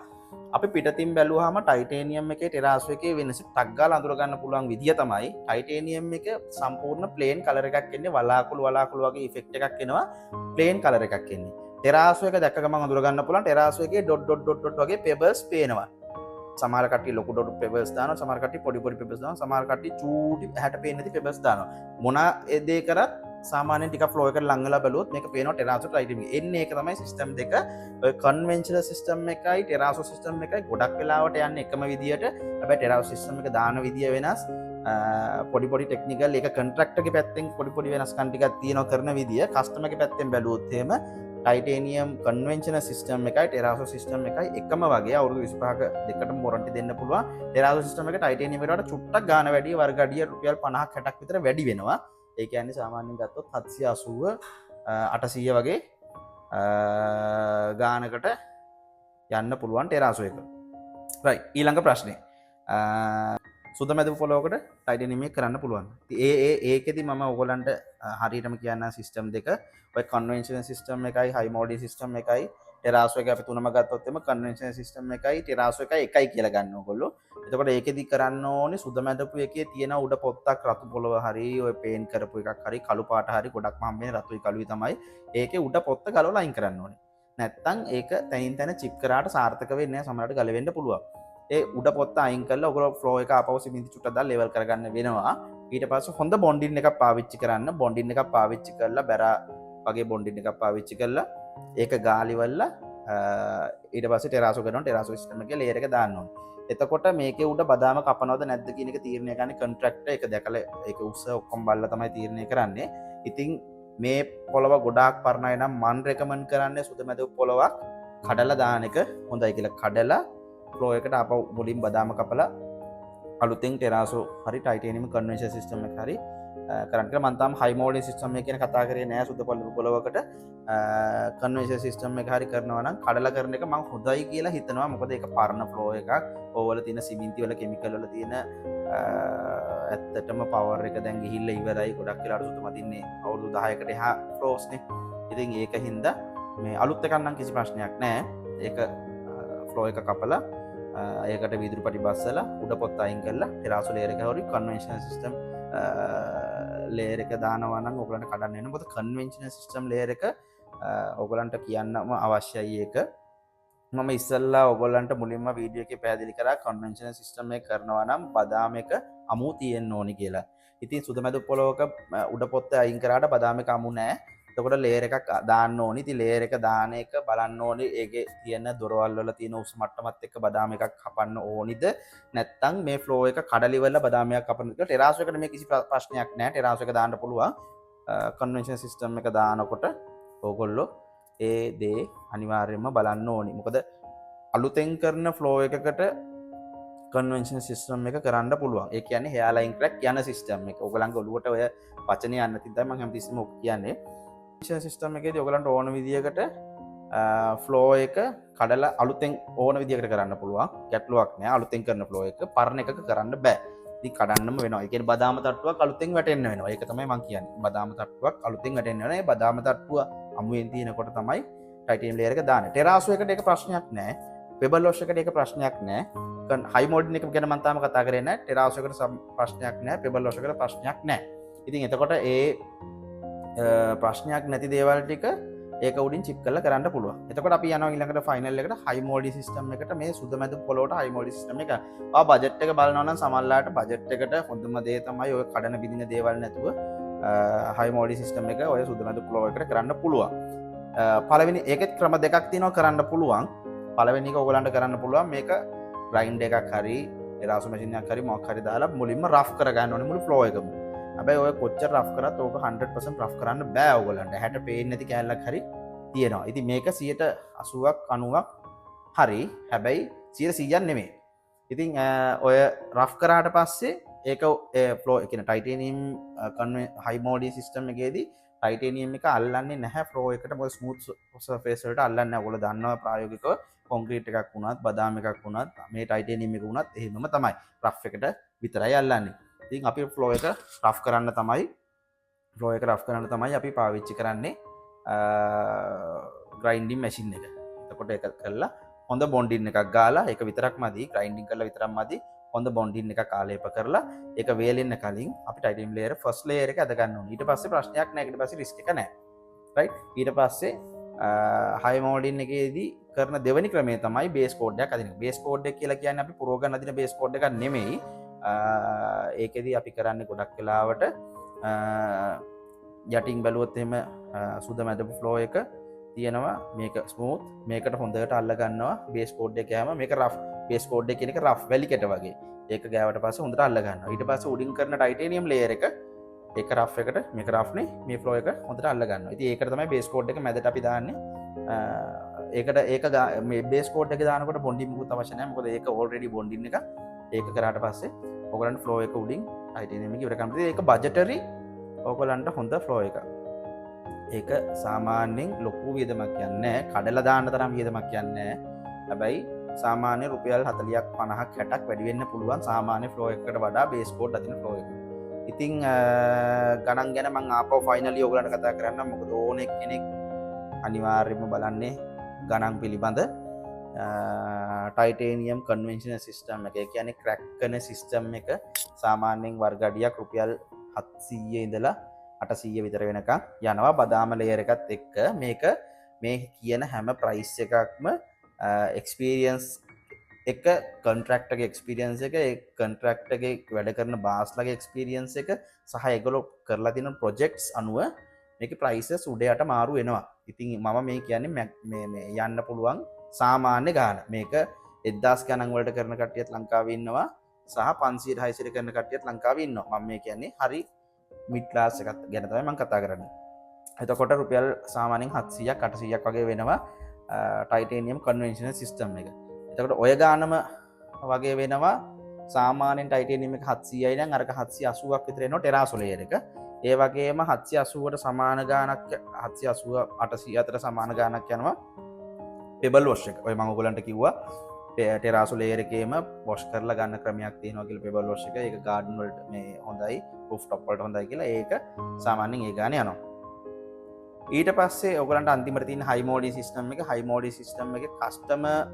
අපි පිටතින් බැලුවාම ටයිටේනියම් එකේ ටෙරාසෝ එකේ වෙනස ටක් ගාලා අඳුර ගන්න පුළුවන් විදිය තමයි ටයිටේනියම් එක සම්පූර්ණ ප්ලේන් කලර් එකක් එන්නේ. වලාකුළු වගේ ඉෆෙක්ට් එකක් එනවා. ප්ලේන් කලර් එකක් එන්නේ. ටෙරාසෝ එක දැක්ක ගමන් අඳුර ගන්න පුළුවන්. ටෙරාසෝ එකේ ඩොට් වගේ පෙබල්ස් පේනවා. සමහර කට්ටිය ලොකු ඩොට් පෙබල්ස් දානවා. සමහර කට්ටිය පොඩි පෙබල්ස් දානවා. සමහර කට්ටිය චූටි හැට පේන්නේ නැති පෙබල්ස් දානවා. මොන ඒ දේ කරත් සාමාන්‍යයෙන් ටික ෆ්ලෝ එකට ලං වෙලා බැලුවොත් මේක පේනවා ටෙරාසෝ ටයිටේනියම්. එන්නේ ඒක තමයි සිස්ටම් දෙක. ඔය කන්වෙන්ෂනල් සිස්ටම් එකයි ටෙරාසෝ සිස්ටම් එකයි ගොඩක් වෙලාවට යන්නේ එකම විදියට. හැබැයි ටෙරාසෝ සිස්ටම් එක දාන විදිය වෙනස්. පොඩි ටෙක්නිකල් ඒක කොන්ට්‍රැක්ටර් ගේ පැත්තෙන් පොඩි වෙනස්කම් ටිකක් තියෙනවා කරන විදිය. කස්ටමර් ගේ පැත්තෙන් බැලුවොත් එහෙම ටයිටේනියම් කන්වෙන්ෂනල් සිස්ටම් එකයි ටෙරාසෝ සිස්ටම් එකයි එකම වගේ අවුරුදු 25ක දෙකටම වොරන්ටි දෙන්න පුළුවන්. ටෙරාසෝ සිස්ටම් එක ටයිටේනියම් එකට වඩා චුට්ටක් ගාණ වැඩි, වර්ග අඩිය රුපියල් 50ක් 60ක් විතර වැඩි වෙනවා. ඒ කියන්නේ සාමාන්‍යයෙන් ගත්තොත් 780 800 වගේ ගානකට යන්න පුළුවන් ටෙරාසෝ එක. රයිට්, ඊළඟ ප්‍රශ්නේ. සුද මැද පොලොවකට ටයිටේනියම් එක කරන්න පුළුවන්. ඒකෙදි මම ඔයගොල්ලන්ට හරියටම කියන්න සිස්ටම් දෙක. ඔය කන්වෙන්ෂනල් සිස්ටම් එකයි හයි මොඩි සිස්ටම් එකයි ටෙරාසෝ එක අපි තුනම ගත්තොත් එම කන්වෙන්ෂනල් සිස්ටම් එකයි ටෙරාසෝ එකයි එකයි කියලා ගන්න ඕගොල්ලෝ. එතකොට ඒකෙදි කරන්න ඕනේ සුද මැදපු එකේ තියෙන උඩ පොත්තක් රතු පොළව හරි ඔය පේන් කරපු එකක් හරි කළු පාට හරි ගොඩක්ම හම්බෙන්නේ රතුයි කළුයි තමයි. ඒකේ උඩ පොත්ත ගලවලා අයින් කරන්න ඕනේ. නැත්තම් ඒක තැනින් තැන චිප් කරාට සාර්ථක වෙන්නේ නැහැ. සමහරවිට ගලවෙන්න පුළුවන්. ඒ උඩ පොත්ත අයින් කරලා ඔයගොල්ලෝ ෆ්ලෝ එක ආපහු සිමෙන්ති චුට්ටක් දාලා ලෙවල් කරගන්න වෙනවා. ඊට පස්සේ හොඳ බොන්ඩින් එකක් පාවිච්චි කරන්න. බොන්ඩින් එකක් පාවිච්චි කරලා බැරා වගේ බොන්ඩින් එකක් පාවිච්චි කරලා ඒක ගාලිවල්ලා ඊට පස්සේ ටෙරාසෝ කරනවා. ටෙරාසෝ සිස්ටම් එකේ ලේයර් එක දාන්න ඕනේ. එතකොට මේකේ උඩ බදාම කපනවද නැද්ද කියන එක තීරණය කරන්නේ කොන්ට්‍රැක්ටර් එක දැකලා ඒක උස්ස ඔක්කොම බලලා තමයි තීරණය කරන්නේ. ඉතින් මේ පොළව ගොඩාක් පරණයි නම් මම රෙකමන්ඩ් කරන්නේ සුද මැද පොළවක් කඩලා දාන එක හොඳයි කියලා. කඩලා ෆ්ලෝ එකට ආපහු මුලින් බදාම කපලා අලුතෙන් ටෙරාසෝ හරි ටයිටේනියම් කන්වෙන්ෂනල් සිස්ටම් එක හරි කරන්න කියලා. මම තාම හයි මොඩල් සිස්ටම් එක ගැන කතා කරේ නෑ. සුද පොළවකට කන්වෙන්ෂනල් සිස්ටම් එක හරි කරනවා නම් කඩලා කරන එක මම හොඳයි කියලා හිතනවා. මොකද ඒක පරණ ෆ්ලෝ එකක්. ඕවල තියෙන සිමෙන්ති වල කෙමිකල් වල තියෙන ඇත්තටම පවර් එක දැන් ගිහිල්ලා ඉවරයි. ගොඩක් වෙලාවට සුද මදින්නේ අවුරුදු 10කට එහා ෆ්ලෝස් නේ. ඉතින් ඒක හින්දා මේ අලුත් එකක් නම් කිසි ප්‍රශ්නයක් නෑ. ඒක ෆ්ලෝ එක කපලා ඒකට විදුරු පටි බස්සලා උඩ පොත්ත අයින් කරලා ටෙරාසෝ ලේයර් එක හරි කන්වෙන්ෂනල් සිස්ටම් ලේයර් එක දානවා නම් ඔයගලන්ට කඩන්න වෙනවා. මොකද කන්වෙන්ෂනල් සිස්ටම් ලේයර් එක ඔයගලන්ට කියන්නම අවශ්‍යයි. ඒක මම ඉස්සල්ලා ඔයගලන්ට මුලින්ම වීඩියෝ එකේ පැහැදිලි කරා කන්වෙන්ෂනල් සිස්ටම් එක කරනවා නම් බදාම එක අමු තියෙන්න ඕනි කියලා. ඉතින් සුද මැද පොළොවක උඩ පොත්ත අයින් කරාට බදාම එක අමු නැහැ. එතකොට ලේයර් එකක් දාන්න ඕනි. ඉතින් ලේයර් එක දාන එක බලන්න ඕනි ඒකේ තියෙන දොරවල් වල තියෙන උස් මට්ටමත් එක්ක බදාම එකක් කපන්න ඕනිද නැත්නම් මේ ෆ්ලෝ එක කඩලිවල බදාම එකක් කපන්න. ඒක ටෙරාසෝ එකට මේ කිසි ප්‍රශ්නයක් නැහැ. ටෙරාසෝ එක දාන්න පුළුවන්. කන්වෙන්ෂනල් සිස්ටම් එක දානකොට ඕගොල්ලෝ ඒ දේ අනිවාර්යයෙන්ම බලන්න ඕනි. මොකද අලුතෙන් කරන ෆ්ලෝ එකකට කන්වෙන්ෂනල් සිස්ටම් එක කරන්න පුළුවන්. ඒ කියන්නේ හෙයා ලයින් ක්‍රැක් යන සිස්ටම් එක. ඕගලන්ගේ ඔළුවට ඔය වචනේ යන්න තින් තමයි මම හැමතිස්සෙම ඔක් කියන්නේ. සිස්ටම් එකේදී ඔයගලන්ට ඕන විදියකට ෆ්ලෝ එක කඩලා අලුතෙන් ඕන විදියකට කරන්න පුළුවන්. ගැටලුවක් නෑ. අලුතෙන් කරන ෆ්ලෝ එක පරණ එකක කරන්න බෑ. ඉතින් කඩන්නම වෙනවා. ඒ කියන්නේ බදාම තට්ටුවක් අලුතෙන් වැටෙන්න වෙනවා. ඒක තමයි මම කියන්නේ. බදාම තට්ටුවක් අලුතෙන් වැටෙන්න වෙනවා. ඒ බදාම තට්ටුව අමුයෙන් තියෙනකොට තමයි ටයිටේනියම් ලේයර් එක දාන්නේ. ටෙරාසෝ එකට ඒක ප්‍රශ්නයක් නෑ. පෙබල් වොෂ් එකට ඒක ප්‍රශ්නයක් නෑ. හයි මොඩල් එක ගැන මම තාම කතා කරේ නෑ. ටෙරාසෝ එකට ප්‍රශ්නයක් නෑ. පෙබල් වොෂ් එකට ප්‍රශ්නයක් නෑ. ඉතින් එතකොට ඒ ප්‍රශ්නයක් නැති දේවල් ටික ඒක උඩින් චිප් කරලා කරන්න පුළුවන්. එතකොට අපි යනවා ඊළඟට ෆයිනල් එකට හයි මොඩි සිස්ටම් එකට. මේ සුද මැද පොළොවට හයි මොඩි සිස්ටම් එක. ආ බජට් එක බලනවා නම් සමහරලාට බජට් එකට හොඳම දේ තමයි ඔය කඩන බිඳින දේවල් නැතුව හයි මොඩි සිස්ටම් එක ඔය සුද මැද පොළොව එකට කරන්න පුළුවන්. පළවෙනි ඒකෙත් ක්‍රම දෙකක් තියෙනවා කරන්න පුළුවන්. පළවෙනි එක ඔයගලන්ට කරන්න පුළුවන් මේක ග්‍රයින්ඩ් එකක් හරි ටෙරාසෝ මැෂින් එකක් හරි මොකක් හරි දාලා මුලින්ම රෆ් කරගන්න ඕනේ මුළු ෆ්ලෝ එකම. හැබැයි ඔය කොච්චර රෆ් කරත් ඕක 100% රෆ් කරන්න බෑ ඔයගලන්ට. 60 පේන්නේ නැති කෑල්ලක් හරි තියෙනවා. ඉතින් මේක 80ක් 90ක් හරි. හැබැයි 100% නෙමෙයි. ඉතින් ඔය රෆ් කරාට පස්සේ ඒක ෆ්ලෝ කියන ටයිටේනියම් හයි මොඩි සිස්ටම් එකේදී ටයිටේනියම් එක අල්ලන්නේ නැහැ ෆ්ලෝ එකට. මොකද ස්මූත් සර්ෆේස් වලට අල්ලන්නේ නැහැ. ඔයගොල්ලෝ දන්නවා ප්‍රායෝගිකව කොන්ක්‍රීට් එකක් වුණත් බදාම එකක් වුණත් මේ ටයිටේනියම් එක වුණත් එහෙමම තමයි. රෆ් එකට විතරයි අල්ලන්නේ. ඉතින් අපි ෆ්ලෝ එක රෆ් කරන්න තමයි අපි පාවිච්චි කරන්නේ ග්‍රයින්ඩින් මැෂින් එක. එතකොට ඒක කරලා හොඳ බොන්ඩින් එකක් ගාලා ඒක විතරක් මදි. ග්‍රයින්ඩින් කරලා විතරක් මදි. හොඳ බොන්ඩින් එකක් ආලේප කරලා ඒක වේලෙන්න කලින් අපි ටයිටේනියම් ලේයර් ෆස්ට් ලේයර් එක අද ගන්න ඕනේ. ඊට පස්සේ ප්‍රශ්නයක් නැහැ. ඊට පස්සේ රිස්ක් එක නැහැ. රයිට්. ඊට පස්සේ හයි මොඩින් එකේදී කරන දෙවෙනි ක්‍රමය තමයි බේස් කෝඩ් එකක් අදින එක. බේස් කෝඩ් එක කියලා කියන්නේ අපි පුරව ගන්න අදින බේස් කෝඩ් එකක් නෙමෙයි. ඒකෙදී අපි කරන්නේ ගොඩක් වෙලාවට යටින් බැලුවොත් එහෙම සුද මැදපු ෆ්ලෝ එක තියෙනවා. මේක ස්මූත්. මේකට හොඳට අල්ල ගන්නවා බේස් කෝඩ් එක ගෑම. මේක රෆ්. බේස් කෝඩ් එක කියන එක රෆ් වැලි කැට වගේ. ඒක ගෑවට පස්සේ හොඳට අල්ල ගන්නවා. ඊට පස්සේ උඩින් කරන ටයිටේනියම් ලේයර් එක ඒක රෆ් එකට මේක රෆ්නේ මේ ෆ්ලෝ එක හොඳට අල්ල ගන්නවා. ඉතින් ඒකට තමයි බේස් කෝඩ් එක මැදට අපි දාන්නේ. ඒකට ඒක මේ බේස් කෝඩ් එක දානකොට බොන්ඩින් මුකුත් අවශ්‍ය නැහැ. මොකද ඒක ඕල්රෙඩි බොන්ඩින් එක. ඒක කරාට පස්සේ ඔයගලන්ට ෆ්ලෝ එක උඩින් ටයිටේනියම් එක ඉවර කරන්න. ඒක බජටරි ඔයගලන්ට හොඳ ෆ්ලෝ එක. ඒක සාමාන්‍යයෙන් ලොකු වියදමක් කියන්නේ කඩලා දාන්න තරම් වියදමක් කියන්නේ. හැබැයි සාමාන්‍ය රුපියල් 40ක් 50ක් 60ක් වැඩි වෙන්න පුළුවන් සාමාන්‍ය ෆ්ලෝ එකකට වඩා බේස් කෝඩ් අදින ෆ්ලෝ එක. ඉතින් ගණන් ගැන මම ආපහු ෆයිනලි ඔයගලන්ට කතා කරන්න. මොකද ඕනෙක් කෙනෙක් අනිවාර්යයෙන්ම බලන්නේ ගණන් පිළිබඳ ටයිටේනියම් කන්වෙන්ෂනල් සිස්ටම් එක. ඒ කියන්නේ ක්‍රැක් කරන සිස්ටම් එක සාමාන්‍යයෙන් වර්ග අඩියක් රුපියල් 700 ඉඳලා 800 විතර වෙනකම් යනවා. බදාම ලේයර් එකත් එක්ක මේක මේ කියන හැම ප්‍රයිස් එකක්ම එක්ස්පීරියන්ස් එක කොන්ට්‍රැක්ට් එකේ එක්ස්පීරියන්ස් එක ඒ කොන්ට්‍රැක්ට් එකේ වැඩ කරන බාස්ලාගේ එක්ස්පීරියන්ස් එක සහ ඒගොල්ලෝ කරලා තියෙන ප්‍රොජෙක්ට්ස් අනුව මේකේ ප්‍රයිසස් උඩයට මාරු වෙනවා. ඉතින් මම මේ කියන්නේ මේ යන්න පුළුවන් සාමාන්‍ය ගාන. මේක 1000 ගණන් වලට කරන කට්ටියත් ලංකාවේ ඉන්නවා සහ 500 600 කරන කට්ටියත් ලංකාවේ ඉන්නවා. මම මේ කියන්නේ හරි මිඩ් ක්ලාස් එකක් ගැන තමයි මම කතා කරන්නේ. එතකොට රුපියල් සාමාන්‍යයෙන් 700ක් 800ක් වගේ වෙනවා ටයිටේනියම් කන්වෙන්ෂනල් සිස්ටම් එක. එතකොට ඔය ගානම වගේ වෙනවා සාමාන්‍යයෙන් ටයිටේනියම් එක 700යි නම් අරක 780ක් විතර එනවා ටෙරාසෝ ලේයර් එක. ඒ වගේම 780ට සමාන ගානක් 780 800 අතර සමාන ගානක් යනවා පෙබල් වොෂ් එක. ඔය මම ඔයගලන්ට කිව්වා ටෙරාසෝ ලේයර් එකේම වොෂ් කරලා ගන්න ක්‍රමයක් තියෙනවා කියලා පෙබල් වොෂ් එක. ඒක ගාඩන් වලට මේ හොඳයි, රූෆ් টপ වලට හොඳයි කියලා. ඒක සාමාන්‍යයෙන් ඒ ගානේ යනවා. ඊට පස්සේ ඔයගලන්ට අන්තිමට තියෙන හයි මොඩි සිස්ටම් එක. හයි මොඩි සිස්ටම් එකේ කස්ටමර්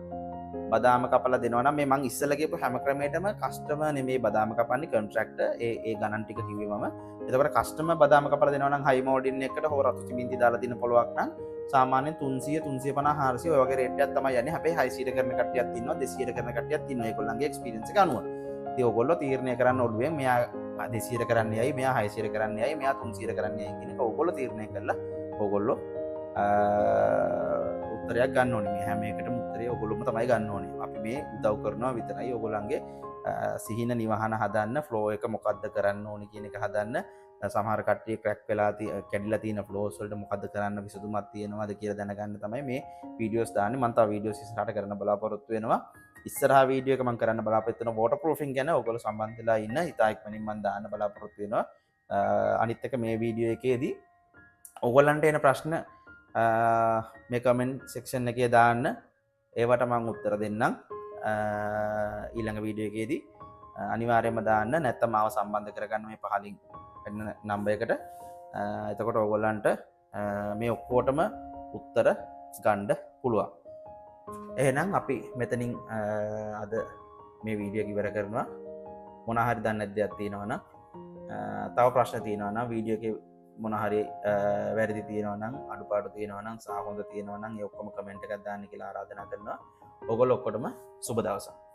බදාම කපලා දෙනවා නම් මේ මං ඉස්සෙල්ලා කියපු හැම ක්‍රමයකටම කස්ටමර් නෙමෙයි බදාම කපන්නේ කොන්ට්‍රැක්ටර්. ඒ ගණන් ටික කිව්වේ මම. එතකොට කස්ටමර් බදාම කපලා දෙනවා නම් හයි මොඩින් එකකට හොර රතු සිමෙන්ති දාලා දින පොලවක් නම් සාමාන්‍යයෙන් 300 350 400 ඔය වගේ රේට් එකක් තමයි යන්නේ. හැබැයි 600 කරන කට්ටියක් ඉන්නවා 200 කරන කට්ටියක් ඉන්නවා. ඒගොල්ලන්ගේ එක්ස්පීරියන්ස් එක අනුව. ඉතින් ඔයගොල්ලෝ තීරණය කරන්න ඕනේ මෙයා 200 කරන්නේ ඇයි, මෙයා 600 කරන්නේ ඇයි, මෙයා 300 කරන්නේ ඇයි කියන එක ඔයගොල්ලෝ තීරණය කරලා ඔයගොල්ලෝ උත්තරයක් ගන්න ඕනේ. මේ හැම එකටම උත්තරය ඔයගොල්ලෝම තමයි ගන්න ඕනේ. අපි මේ උදව් කරනවා විතරයි. ඔයගොල්ලන්ගේ සිහින නිවහන හදන්න, ෆ්ලෝ එක මොකද්ද කරන්න ඕනේ කියන එක හදන්න. සමහර කට්ටිය ක්‍රැක් වෙලා කැඩිලා තියෙන ෆ්ලෝස් වලට මොකද්ද කරන්න විසඳුමක් තියෙනවද කියලා දැනගන්න තමයි මේ වීඩියෝස් දාන්නේ. මම තව වීඩියෝස් ඉස්සරහට කරන්න බලාපොරොත්තු වෙනවා. ඉස්සරහා වීඩියෝ එක මම කරන්න බලාපොරොත්තු වෙන වෝටර් ප්‍රූෆින් ගැන ඔයගොල්ලෝ සම්බන්ධ වෙලා ඉන්න. ඉතා ඉක්මනින් මම දාන්න බලාපොරොත්තු වෙනවා. අනිත් එක මේ වීඩියෝ එකේදී ඔයගොල්ලන්ට එන ප්‍රශ්න මේ කමෙන්ට් සෙක්ෂන් එකේ දාන්න. ඒවට මම උත්තර දෙන්නම් ඊළඟ වීඩියෝ එකේදී. අනිවාර්යයෙන්ම දාන්න. නැත්නම් මාව සම්බන්ධ කරගන්න මේ පහලින් වෙන නම්බර් එකට. එතකොට ඔයගොල්ලන්ට මේ ඔක්කොටම උත්තර ගන්න පුළුවන්. එහෙනම් අපි මෙතනින් අද මේ වීඩියෝ එක ඉවර කරනවා. මොන හරි දන්නේ නැති දෙයක් තියෙනවා නම් තව ප්‍රශ්න තියෙනවා නම් වීඩියෝ එකේ මොන හරි වැරදි තියෙනවා නම් අඩුපාඩු තියෙනවා නම් සහ හොඳ තියෙනවා නම් ඒ ඔක්කොම කමෙන්ට් එකක් දාන්න කියලා ආරාධනා කරනවා. ඔයගොල්ලෝ ඔක්කොටම සුබ දවසක්.